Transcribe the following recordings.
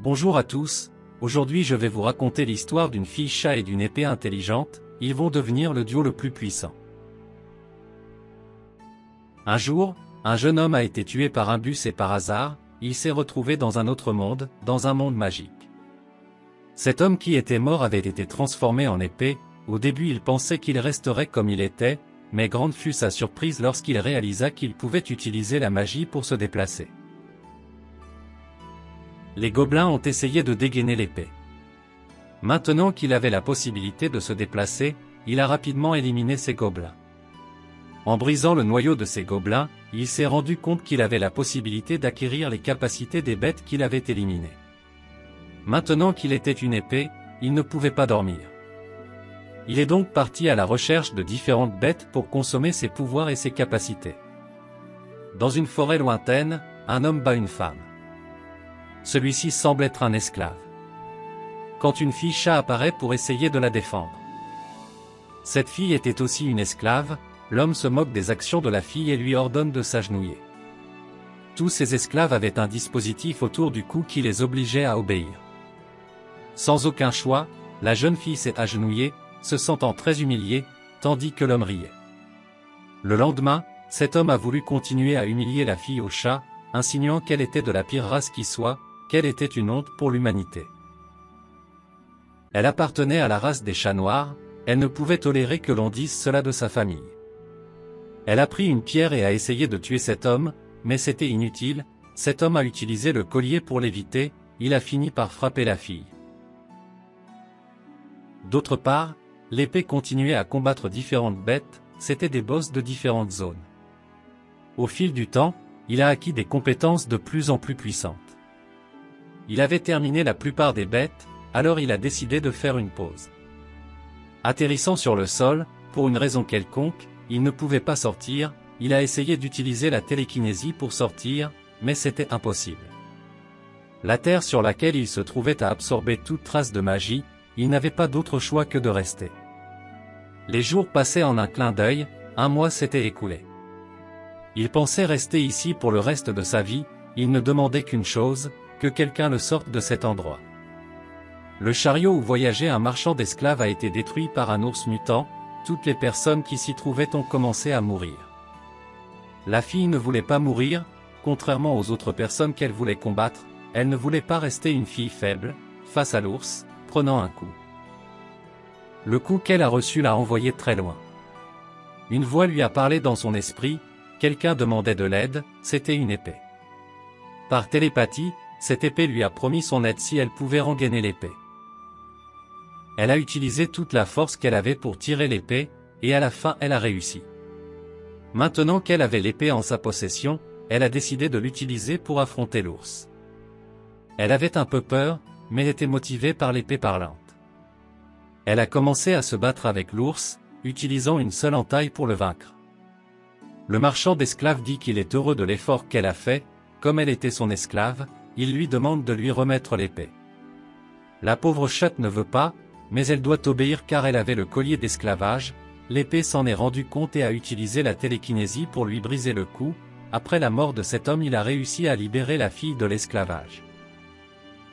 Bonjour à tous, aujourd'hui je vais vous raconter l'histoire d'une fille chat et d'une épée intelligente, ils vont devenir le duo le plus puissant. Un jour, un jeune homme a été tué par un bus et par hasard, il s'est retrouvé dans un autre monde, dans un monde magique. Cet homme qui était mort avait été transformé en épée, au début il pensait qu'il resterait comme il était, mais grande fut sa surprise lorsqu'il réalisa qu'il pouvait utiliser la magie pour se déplacer. Les gobelins ont essayé de dégainer l'épée. Maintenant qu'il avait la possibilité de se déplacer, il a rapidement éliminé ces gobelins. En brisant le noyau de ces gobelins, il s'est rendu compte qu'il avait la possibilité d'acquérir les capacités des bêtes qu'il avait éliminées. Maintenant qu'il était une épée, il ne pouvait pas dormir. Il est donc parti à la recherche de différentes bêtes pour consommer ses pouvoirs et ses capacités. Dans une forêt lointaine, un homme bat une femme. Celui-ci semble être un esclave. Quand une fille chat apparaît pour essayer de la défendre. Cette fille était aussi une esclave, l'homme se moque des actions de la fille et lui ordonne de s'agenouiller. Tous ces esclaves avaient un dispositif autour du cou qui les obligeait à obéir. Sans aucun choix, la jeune fille s'est agenouillée, se sentant très humiliée, tandis que l'homme riait. Le lendemain, cet homme a voulu continuer à humilier la fille au chat, insinuant qu'elle était de la pire race qui soit, qu'elle était une honte pour l'humanité. Elle appartenait à la race des chats noirs, elle ne pouvait tolérer que l'on dise cela de sa famille. Elle a pris une pierre et a essayé de tuer cet homme, mais c'était inutile, cet homme a utilisé le collier pour l'éviter, il a fini par frapper la fille. D'autre part, l'épée continuait à combattre différentes bêtes, c'étaient des boss de différentes zones. Au fil du temps, il a acquis des compétences de plus en plus puissantes. Il avait terminé la plupart des bêtes, alors il a décidé de faire une pause. Atterrissant sur le sol, pour une raison quelconque, il ne pouvait pas sortir, il a essayé d'utiliser la télékinésie pour sortir, mais c'était impossible. La terre sur laquelle il se trouvait a absorbé toute trace de magie, il n'avait pas d'autre choix que de rester. Les jours passaient en un clin d'œil, un mois s'était écoulé. Il pensait rester ici pour le reste de sa vie, il ne demandait qu'une chose, que quelqu'un le sorte de cet endroit. Le chariot où voyageait un marchand d'esclaves a été détruit par un ours mutant, toutes les personnes qui s'y trouvaient ont commencé à mourir. La fille ne voulait pas mourir, contrairement aux autres personnes qu'elle voulait combattre, elle ne voulait pas rester une fille faible, face à l'ours, prenant un coup. Le coup qu'elle a reçu l'a envoyé très loin. Une voix lui a parlé dans son esprit, quelqu'un demandait de l'aide, c'était une épée. Par télépathie, cette épée lui a promis son aide si elle pouvait rengainer l'épée. Elle a utilisé toute la force qu'elle avait pour tirer l'épée, et à la fin elle a réussi. Maintenant qu'elle avait l'épée en sa possession, elle a décidé de l'utiliser pour affronter l'ours. Elle avait un peu peur, mais était motivée par l'épée parlante. Elle a commencé à se battre avec l'ours, utilisant une seule entaille pour le vaincre. Le marchand d'esclaves dit qu'il est heureux de l'effort qu'elle a fait, comme elle était son esclave, il lui demande de lui remettre l'épée. La pauvre chatte ne veut pas, mais elle doit obéir car elle avait le collier d'esclavage, l'épée s'en est rendu compte et a utilisé la télékinésie pour lui briser le cou, après la mort de cet homme il a réussi à libérer la fille de l'esclavage.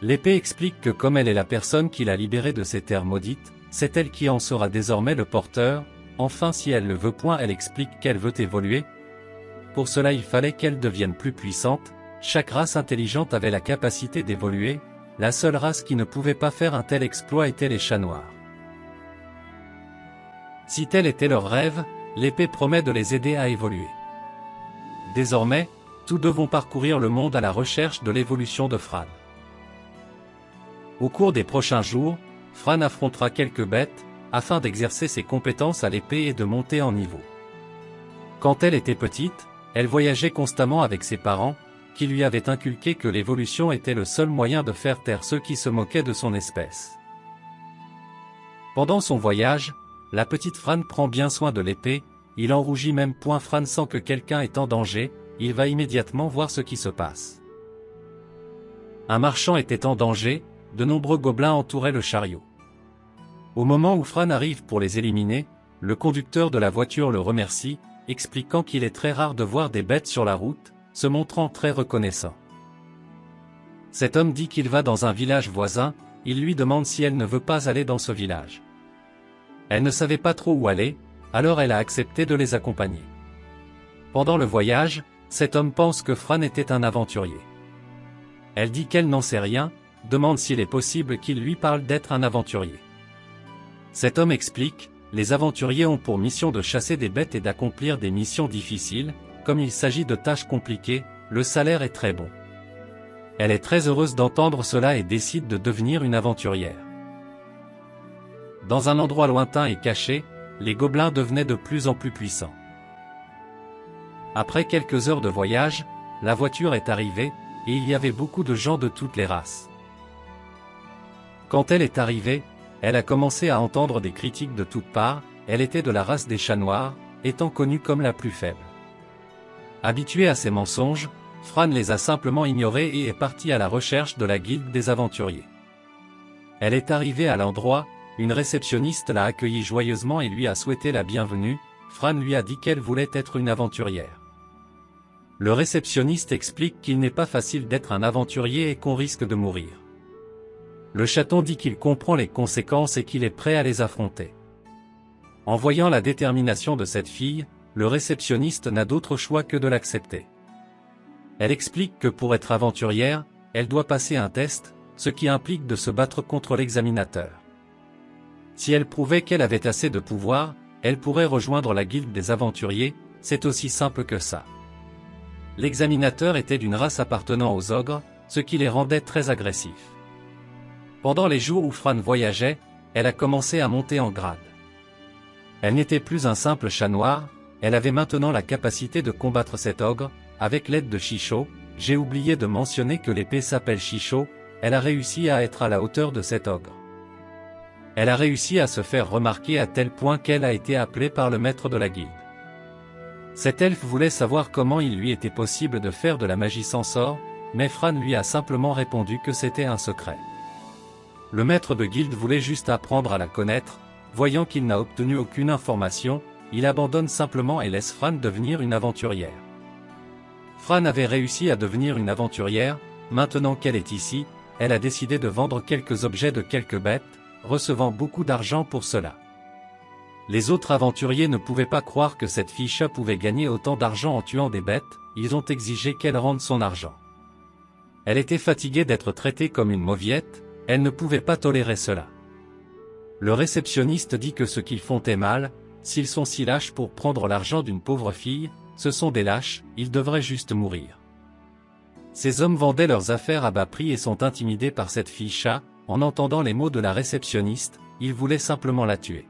L'épée explique que comme elle est la personne qui l'a libérée de ces terres maudites, c'est elle qui en sera désormais le porteur, enfin si elle le veut point elle explique qu'elle veut évoluer. Pour cela il fallait qu'elle devienne plus puissante, chaque race intelligente avait la capacité d'évoluer, la seule race qui ne pouvait pas faire un tel exploit était les chats noirs. Si tel était leur rêve, l'épée promet de les aider à évoluer. Désormais, tous deux vont parcourir le monde à la recherche de l'évolution de Fran. Au cours des prochains jours, Fran affrontera quelques bêtes, afin d'exercer ses compétences à l'épée et de monter en niveau. Quand elle était petite, elle voyageait constamment avec ses parents, qui lui avaient inculqué que l'évolution était le seul moyen de faire taire ceux qui se moquaient de son espèce. Pendant son voyage, la petite Fran prend bien soin de l'épée, il en rougit même point Fran sent que quelqu'un est en danger, il va immédiatement voir ce qui se passe. Un marchand était en danger, de nombreux gobelins entouraient le chariot. Au moment où Fran arrive pour les éliminer, le conducteur de la voiture le remercie, expliquant qu'il est très rare de voir des bêtes sur la route, se montrant très reconnaissant. Cet homme dit qu'il va dans un village voisin, il lui demande si elle ne veut pas aller dans ce village. Elle ne savait pas trop où aller, alors elle a accepté de les accompagner. Pendant le voyage, cet homme pense que Fran était un aventurier. Elle dit qu'elle n'en sait rien, demande s'il est possible qu'il lui parle d'être un aventurier. Cet homme explique, les aventuriers ont pour mission de chasser des bêtes et d'accomplir des missions difficiles, comme il s'agit de tâches compliquées, le salaire est très bon. Elle est très heureuse d'entendre cela et décide de devenir une aventurière. Dans un endroit lointain et caché, les gobelins devenaient de plus en plus puissants. Après quelques heures de voyage, la voiture est arrivée, et il y avait beaucoup de gens de toutes les races. Quand elle est arrivée, elle a commencé à entendre des critiques de toutes parts, elle était de la race des chats noirs, étant connue comme la plus faible. Habituée à ces mensonges, Fran les a simplement ignorés et est partie à la recherche de la guilde des aventuriers. Elle est arrivée à l'endroit, une réceptionniste l'a accueillie joyeusement et lui a souhaité la bienvenue, Fran lui a dit qu'elle voulait être une aventurière. Le réceptionniste explique qu'il n'est pas facile d'être un aventurier et qu'on risque de mourir. Le chaton dit qu'il comprend les conséquences et qu'il est prêt à les affronter. En voyant la détermination de cette fille, le réceptionniste n'a d'autre choix que de l'accepter. Elle explique que pour être aventurière, elle doit passer un test, ce qui implique de se battre contre l'examinateur. Si elle prouvait qu'elle avait assez de pouvoir, elle pourrait rejoindre la guilde des aventuriers, c'est aussi simple que ça. L'examinateur était d'une race appartenant aux ogres, ce qui les rendait très agressifs. Pendant les jours où Fran voyageait, elle a commencé à monter en grade. Elle n'était plus un simple chat noir, elle avait maintenant la capacité de combattre cet ogre, avec l'aide de Chicho. J'ai oublié de mentionner que l'épée s'appelle Chicho, elle a réussi à être à la hauteur de cet ogre. Elle a réussi à se faire remarquer à tel point qu'elle a été appelée par le maître de la guilde. Cet elfe voulait savoir comment il lui était possible de faire de la magie sans sort, mais Fran lui a simplement répondu que c'était un secret. Le maître de guilde voulait juste apprendre à la connaître, voyant qu'il n'a obtenu aucune information, il abandonne simplement et laisse Fran devenir une aventurière. Fran avait réussi à devenir une aventurière, maintenant qu'elle est ici, elle a décidé de vendre quelques objets de quelques bêtes, recevant beaucoup d'argent pour cela. Les autres aventuriers ne pouvaient pas croire que cette fille chat pouvait gagner autant d'argent en tuant des bêtes, ils ont exigé qu'elle rende son argent. Elle était fatiguée d'être traitée comme une mauviette, elle ne pouvait pas tolérer cela. Le réceptionniste dit que ce qu'ils font est mal, s'ils sont si lâches pour prendre l'argent d'une pauvre fille, ce sont des lâches, ils devraient juste mourir. Ces hommes vendaient leurs affaires à bas prix et sont intimidés par cette fille chat, en entendant les mots de la réceptionniste, ils voulaient simplement la tuer.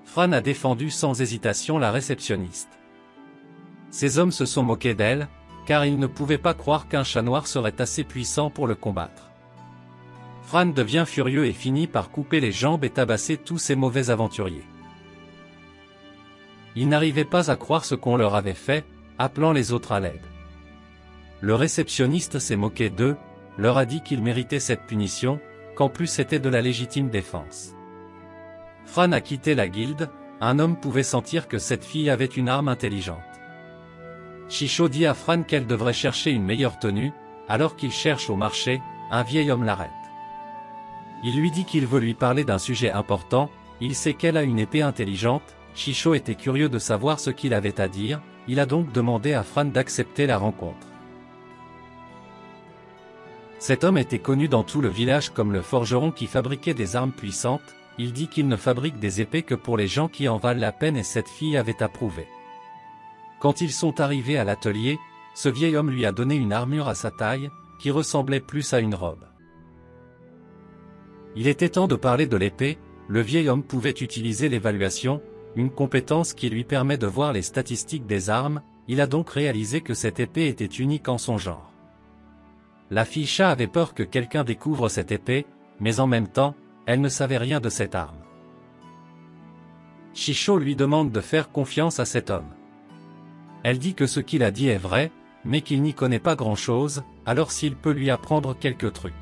Fran a défendu sans hésitation la réceptionniste. Ces hommes se sont moqués d'elle, car ils ne pouvaient pas croire qu'un chat noir serait assez puissant pour le combattre. Fran devient furieux et finit par couper les jambes et tabasser tous ces mauvais aventuriers. Ils n'arrivaient pas à croire ce qu'on leur avait fait, appelant les autres à l'aide. Le réceptionniste s'est moqué d'eux, leur a dit qu'ils méritaient cette punition, qu'en plus c'était de la légitime défense. Fran a quitté la guilde, un homme pouvait sentir que cette fille avait une arme intelligente. Chicho dit à Fran qu'elle devrait chercher une meilleure tenue, alors qu'il cherche au marché, un vieil homme l'arrête. Il lui dit qu'il veut lui parler d'un sujet important, il sait qu'elle a une épée intelligente, Chicho était curieux de savoir ce qu'il avait à dire, il a donc demandé à Fran d'accepter la rencontre. Cet homme était connu dans tout le village comme le forgeron qui fabriquait des armes puissantes, il dit qu'il ne fabrique des épées que pour les gens qui en valent la peine et cette fille avait approuvé. Quand ils sont arrivés à l'atelier, ce vieil homme lui a donné une armure à sa taille, qui ressemblait plus à une robe. Il était temps de parler de l'épée, le vieil homme pouvait utiliser l'évaluation, une compétence qui lui permet de voir les statistiques des armes, il a donc réalisé que cette épée était unique en son genre. La fille chat avait peur que quelqu'un découvre cette épée, mais en même temps, elle ne savait rien de cette arme. Chicho lui demande de faire confiance à cet homme. Elle dit que ce qu'il a dit est vrai, mais qu'il n'y connaît pas grand-chose, alors s'il peut lui apprendre quelques trucs.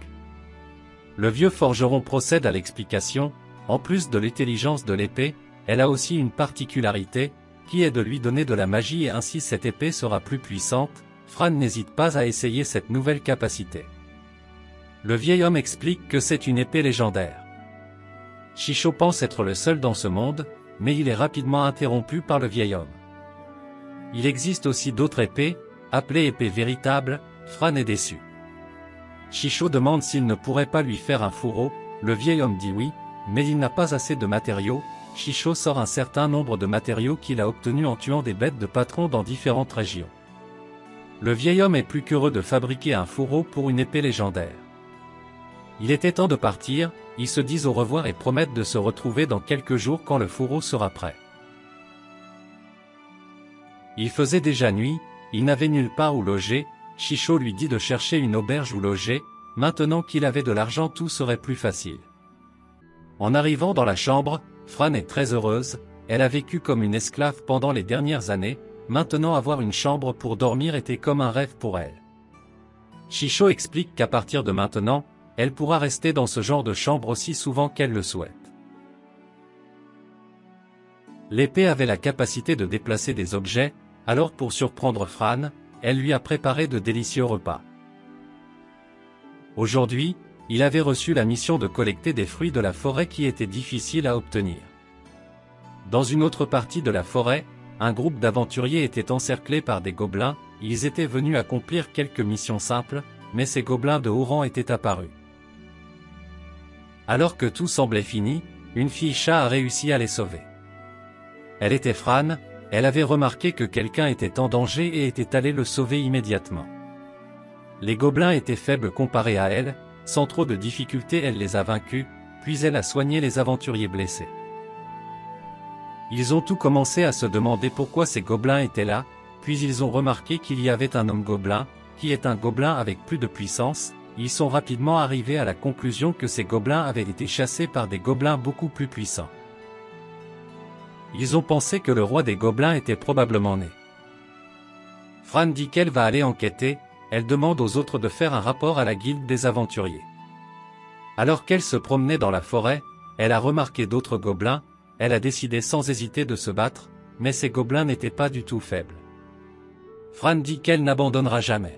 Le vieux forgeron procède à l'explication, en plus de l'intelligence de l'épée, elle a aussi une particularité, qui est de lui donner de la magie et ainsi cette épée sera plus puissante, Fran n'hésite pas à essayer cette nouvelle capacité. Le vieil homme explique que c'est une épée légendaire. Shisho pense être le seul dans ce monde, mais il est rapidement interrompu par le vieil homme. Il existe aussi d'autres épées, appelées épées véritables. Fran est déçu. Shisho demande s'il ne pourrait pas lui faire un fourreau, le vieil homme dit oui, mais il n'a pas assez de matériaux. Shisho sort un certain nombre de matériaux qu'il a obtenus en tuant des bêtes de patron dans différentes régions. Le vieil homme est plus qu'heureux de fabriquer un fourreau pour une épée légendaire. Il était temps de partir, ils se disent au revoir et promettent de se retrouver dans quelques jours quand le fourreau sera prêt. Il faisait déjà nuit, il n'avait nulle part où loger. Shisho lui dit de chercher une auberge où loger, maintenant qu'il avait de l'argent tout serait plus facile. En arrivant dans la chambre, Fran est très heureuse, elle a vécu comme une esclave pendant les dernières années, maintenant avoir une chambre pour dormir était comme un rêve pour elle. Shisho explique qu'à partir de maintenant, elle pourra rester dans ce genre de chambre aussi souvent qu'elle le souhaite. L'épée avait la capacité de déplacer des objets, alors pour surprendre Fran, elle lui a préparé de délicieux repas. Aujourd'hui, il avait reçu la mission de collecter des fruits de la forêt qui étaient difficiles à obtenir. Dans une autre partie de la forêt, un groupe d'aventuriers était encerclé par des gobelins, ils étaient venus accomplir quelques missions simples, mais ces gobelins de haut rang étaient apparus. Alors que tout semblait fini, une fille chat a réussi à les sauver. Elle était Fran. Elle avait remarqué que quelqu'un était en danger et était allé le sauver immédiatement. Les gobelins étaient faibles comparés à elle, sans trop de difficultés elle les a vaincus, puis elle a soigné les aventuriers blessés. Ils ont tout commencé à se demander pourquoi ces gobelins étaient là, puis ils ont remarqué qu'il y avait un homme gobelin, qui est un gobelin avec plus de puissance. Ils sont rapidement arrivés à la conclusion que ces gobelins avaient été chassés par des gobelins beaucoup plus puissants. Ils ont pensé que le roi des gobelins était probablement né. Fran dit qu'elle va aller enquêter, elle demande aux autres de faire un rapport à la guilde des aventuriers. Alors qu'elle se promenait dans la forêt, elle a remarqué d'autres gobelins, elle a décidé sans hésiter de se battre, mais ces gobelins n'étaient pas du tout faibles. Fran dit qu'elle n'abandonnera jamais.